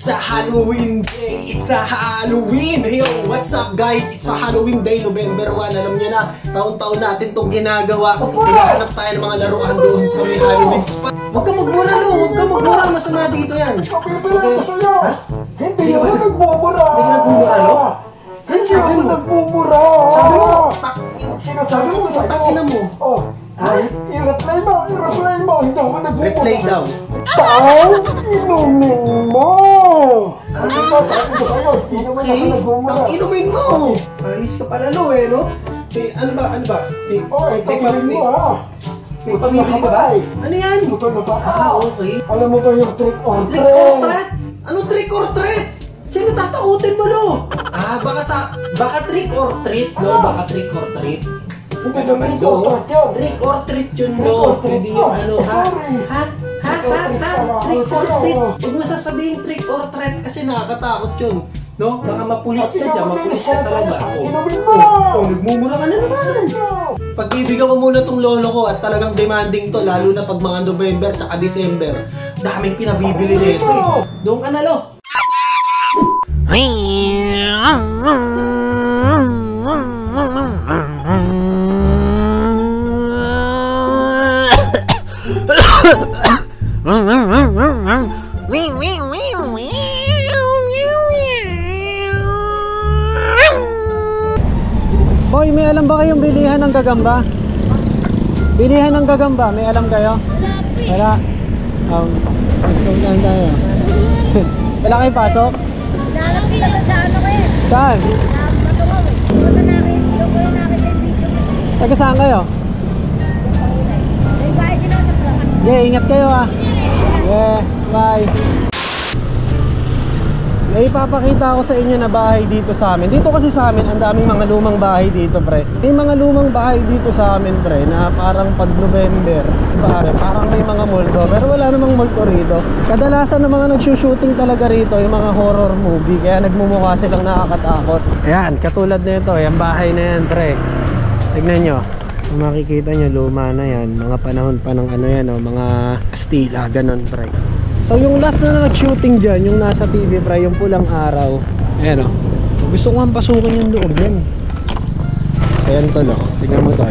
It's a Halloween day! It's a Halloween! Yo, what's up guys? It's a Halloween day, November 1. Alam niyo na, taon-taon natin itong ginagawa. Hinahanap tayo ng mga laruan doon sa may Halloween spot. Huwag ka magmura, Lo! Huwag ka magmura! Masama dito yan! Kapipilihan ko sa'yo! Ha? Hindi ako nagbubura! Hindi ka nagbubura, Lo? Hindi ako nagbubura! Sabi mo, takin na mo. Oh, i-replay mo! Hindi ako nagbubura! Replay daw. Tao! Inumin mo! Okay, inumin mo! Ayos ka pala, Lo, eh, no? Ano ba? Pagpapin mo, ha? May pamili ka ba? Ano yan? Buto na ba? Okay. Alam mo ba yung trick or treat? Trick or treat? Ano trick or treat? Sino tatakutin mo, Lo? Baka trick or treat, Lo? Baka trick or treat? Hindi na trick or treat yun. Trick or treat yun, Lo. Hindi yung ano, ha? Trick or treat. Huwag mo sasabihin trick or treat kasi nakakatakot yun. No? Baka mapulis ka dyan, mapulis ka talaga. Inumin mo! Nagmumura ka na naman. Pag-ibigan ko muna tong lolo ko at talagang demanding to, lalo na pag mga November tsaka December. Daming pinabibili nito eh. Doon ka na, Lo. Boy, may alam ba kayong bilihan ng gagamba? Bilihan ng gagamba, may alam kayo? Wala. Discount lang tayo. Wala kayong pasok? Nalang kita sa ano kayo? Saan? Sa Matungaw eh. Wala nakita yung video. Taga saan kayo? May bahay din ako sa Plakan. Yeah, ingat kayo ah. Yeah, bye. May ipapakita ko sa inyo na bahay dito sa amin. Dito kasi sa amin, ang daming mga lumang bahay dito, pre. May mga lumang bahay dito sa amin, pre, na parang pag November, parang may mga multo. Pero wala namang multo rito. Kadalasan ng mga nagsushooting talaga rito, yung mga horror movie. Kaya nagmumukha silang nakakatakot. Ayan, katulad nito, yung bahay na yan, pre. Tignan nyo. Kung makikita nyo, luma na yan. Mga panahon pa ng ano yan, mga Kastila, ganon, pre. So yung last na nag-shooting dyan, yung nasa TV, pre, yung pulang araw. Ayan o. Gusto ko nga pasukin yung loob dyan. Ayan to, no. Tignan mo to.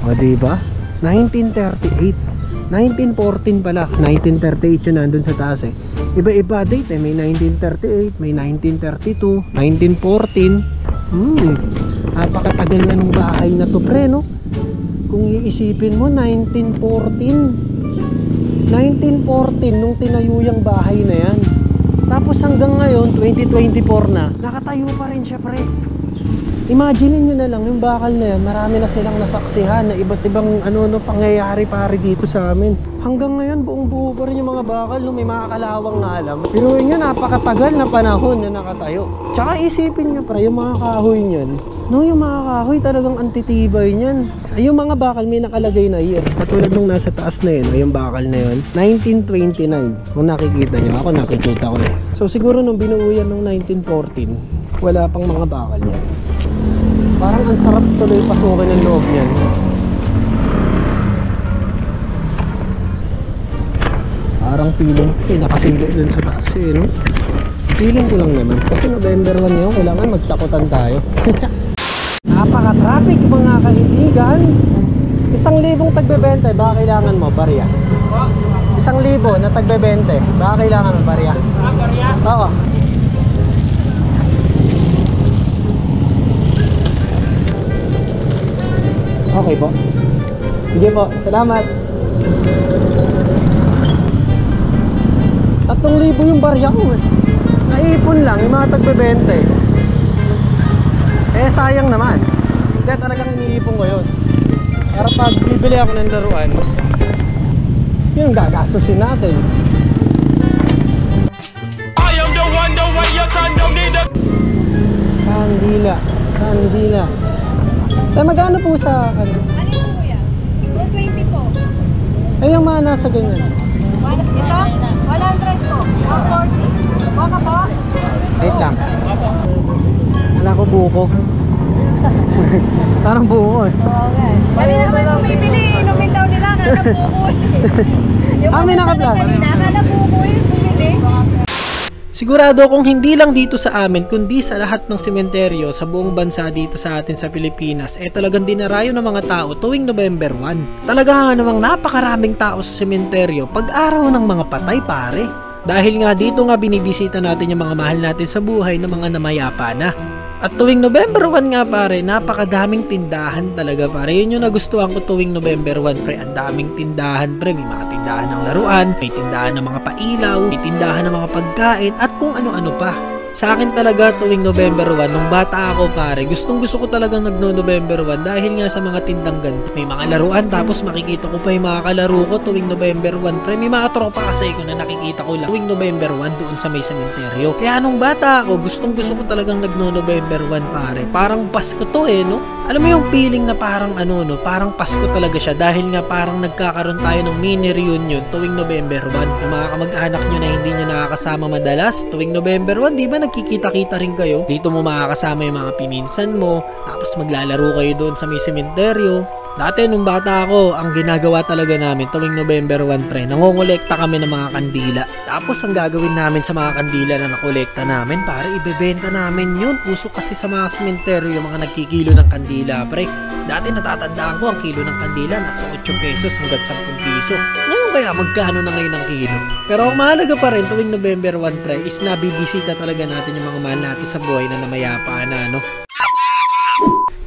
O diba? 1938. 1914 pala. 1938 yun nandun sa taas eh. Iba-iba date eh. May 1938, may 1932, 1914. Napakatagal na nung bahay na to, pre, no? Kung iisipin mo, 1914 nung tinayo yung bahay na yan. Tapos hanggang ngayon 2024 na, nakatayo pa rin siya, pre. Imagine nyo na lang yung bakal na yan, marami na silang nasaksihan na iba't ibang pangyayari pare dito sa amin. Hanggang ngayon buong buo pa rin yung mga bakal, no? May mga kalawang na alam. Pero yun nga, napakatagal na panahon na nakatayo. Tsaka isipin nyo, pre, yung mga kahoy nyan, no, yung mga kahoy talagang antitibay niyan. Yung mga bakal may nakalagay na year. Katulad nung nasa taas na yun, yung bakal na yun, 1929. Kung nakikita nyo, ako nakikita ko na. So siguro nung binuo yan nung 1914, wala pang mga bakal yan. Parang ang sarap tuloy pasukin ng loob niyan. Parang feeling, nakasilo dun sa taas eh, no? Feeling ko lang naman. Kasi November 1 yun, kailangan magtakutan tayo. Napaka-traffic mga kaibigan. 1,000 tagbebente, baka kailangan mo barya. 1,000 na tagbebente, baka kailangan mo barya. Barya? Oo. Okay po. Sige po, salamat. 3,000 yung barya ko eh. Naipon lang yung mga tagbebente. Eh sayang naman. Hindi, talagang iniipon ko yun. Para pag bibili ako ng laruan, yun gagastusin natin. I am the one, the way your son don't need a... Kandila. Eh magkano po sa... Ano po kuya? 220 po. Eh yung mga nasa ganyan. Ito? 100 po. 140. Baka po? Wait lang. Wala ko buko. Parang buko eh. Okay. Kanina naman kung bibili, inumin daw nila. Akala buko eh. May naka-plus. Akala buko eh, bumili. Sigurado kung hindi lang dito sa amin, kundi sa lahat ng sementeryo sa buong bansa dito sa atin sa Pilipinas, talagang dinarayo ng mga tao tuwing November 1. Talaga nga namang napakaraming tao sa sementeryo pag araw ng mga patay pare. Dahil nga dito nga binibisita natin yung mga mahal natin sa buhay na mga namayapa na. At tuwing November 1 nga pare, napakadaming tindahan talaga pare. Yun yung nagustuhan ko tuwing November 1 pre. Ang daming tindahan pre. May mga tindahan ng laruan, may tindahan ng mga pailaw, may tindahan ng mga pagkain, at kung ano-ano pa. Sa akin talaga tuwing November 1, nung bata ako pare, gustong gusto ko talagang nagno-November 1 dahil nga sa mga tindang ganito. May mga laruan, tapos makikita ko pa yung mga kalaro ko tuwing November 1 pre. May mga tropa kasi ko na nakikita ko lang tuwing November 1 doon sa may sementeryo. Kaya nung bata ako, gustong gusto ko talagang nagno-November 1 pare. Parang Pasko to no? Alam mo yung feeling na parang parang Pasko talaga siya dahil nga parang nagkakaroon tayo ng mini reunion tuwing November 1. Yung mga kamag-anak nyo na hindi nyo nakakasama madalas tuwing November 1, di ba nagkikita-kita rin kayo? Dito mo makakasama yung mga pininsan mo, tapos maglalaro kayo doon sa may sementeryo. Dati nung bata ako, ang ginagawa talaga namin tuwing November 1 pre, nangongolekta kami ng mga kandila. Tapos ang gagawin namin sa mga kandila na nakolekta namin, pare, ibebenta namin yun. Puso kasi sa mga sementeryo yung mga nagkikilo ng kandila pre. Dati natatandaan ko ang kilo ng kandila nasa 8 pesos hanggang 10 piso. Ngayon kaya magkano na ngayon ang kilo? Pero ang mahalaga pa rin tuwing November 1 pre is nabibisita talaga natin yung mga mahal natin sa buhay na namayapa na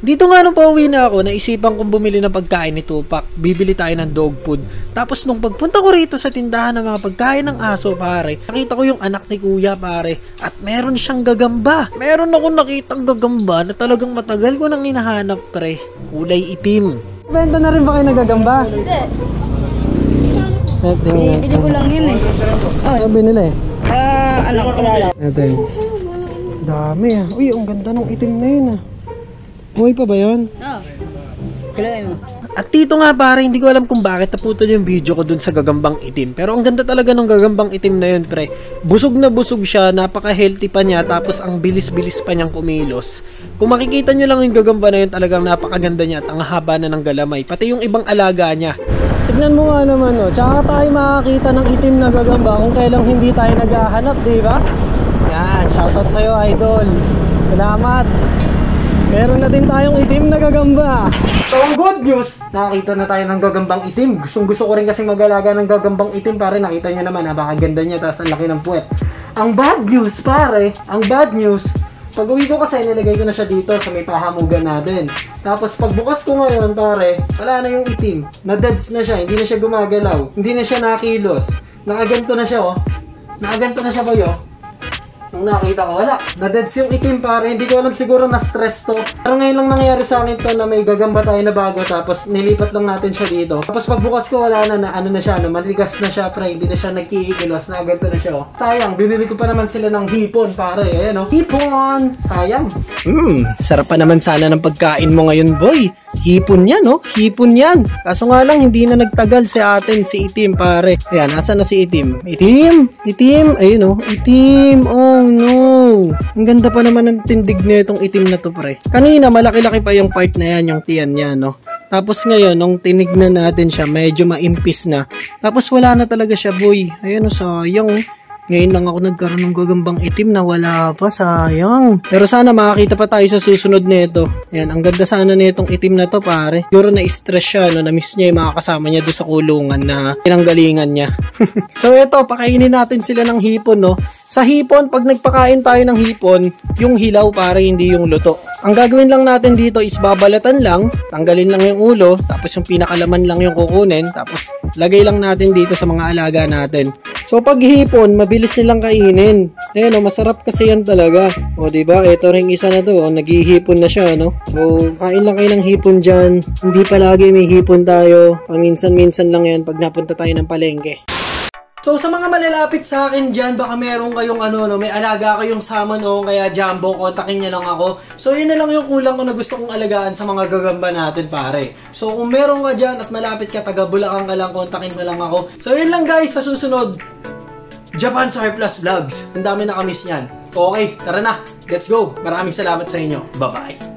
Dito nga nung pauwi na ako, naisipan kong bumili ng pagkain ni Tupac. Bibili tayo ng dog food. Tapos nung pagpunta ko rito sa tindahan ng mga pagkain ng aso pare, nakita ko yung anak ni kuya pare. At meron siyang gagamba. Meron akong nakitang gagamba na talagang matagal ko nang hinahanap pre. Kulay itim. Benta na rin ba kayo ng gagamba? Hindi. Bili ko lang yun Ano binili? Anak ko lala. Ito yun. Dami Uy, ang ganda ng itim na yun Buhay pa ba yun? Oo. Kiloy mo. At dito nga pare, hindi ko alam kung bakit naputol yung video ko dun sa gagambang itim. Pero ang ganda talaga ng gagambang itim na yun pre. Busog na busog siya, napaka-healthy pa niya, tapos ang bilis-bilis pa niyang kumilos. Kung makikita nyo lang yung gagamba na yun, talagang napakaganda niya at ang haba na ng galamay. Pati yung ibang alaga niya. Tignan mo nga naman tsaka tayo makakita ng itim na gagamba kung kailang hindi tayo naghahanap, di ba? Yan, shoutout sa'yo idol. Salamat. Meron na din tayong itim na gagamba. So ang good news, nakakita na tayo ng gagambang itim. Gusto ko rin kasi mag-alaga ng gagambang itim pare. Nakita nyo naman napakaganda niya, tapos ang laki ng puwet. Ang bad news pare, pag uwi ko kasi nilagay ko na siya dito sa may pahamugan natin. Tapos pagbukas ko ngayon pare, wala na yung itim. Na-deads na siya, hindi na siya gumagalaw. Hindi na siya nakilos. Nakaganto na siya Nakaganto na siya ba Nung nakita ko, wala. Na-deads yung itim pare. Hindi ko alam, siguro na-stress to. Pero ngayon lang nangyari sa akin to na may gagamba tayo na bago. Tapos nilipat lang natin siya dito. Tapos pagbukas ko, wala na ano na siya. Maligas na siya pre. Hindi na siya nagkikilos. Nakaganto na siya Sayang, binili ko pa naman sila ng hipon pare. Ayan hipon. Sayang. Sarap pa naman sana ng pagkain mo ngayon boy. Hipon yan hipon yan. Kaso nga lang hindi na nagtagal si atin si itim pare. Ayan, nasa na si itim? Itim, ayun itim. Oh no, ang ganda pa naman ng tindig na itong itim na to pre. Kanina malaki-laki pa yung part na yan, yung tiyan niya Tapos ngayon nung tinignan natin siya, medyo maimpis na. Tapos wala na talaga siya boy. Ayun sayang Ngayon lang ako nagkaroon ng gagambang itim na wala pa, sayang. Pero sana makakita pa tayo sa susunod nito. Ayan, ang ganda sana nitong itim na to pare. Siguro na-stress siya, na-miss niya yung mga kasama niya doon sa kulungan na pinanggalingan niya. So ito, pakainin natin sila ng hipon Sa hipon, pag nagpakain tayo ng hipon, yung hilaw pare, hindi yung luto. Ang gagawin lang natin dito is babalatan lang, tanggalin lang yung ulo, tapos yung pinakalaman lang yung kukunin, tapos lagay lang natin dito sa mga alaga natin. So pag hipon, mabilis nilang kainin. Ayan masarap kasi yan talaga. O diba, ito ring isa na to, naghihipon na siya So kain lang kayo ng hipon dyan. Hindi palagi may hipon tayo. Paminsan-minsan lang yan pag napunta tayo ng palengke. So sa mga malalapit sa akin dyan, baka meron kayong may alaga kayong salmon kaya jumbo, kontakin niya lang ako. So yun na lang yung kulang ko na gusto kong alagaan sa mga gagamba natin pare. So kung meron ka dyan at malapit ka, taga Bulacan ka lang, kontakin mo lang ako. So yun lang guys, sa susunod, Japan Surplus Vlogs. Ang dami na kamiss niyan. Okay, tara na, let's go. Maraming salamat sa inyo. Bye-bye.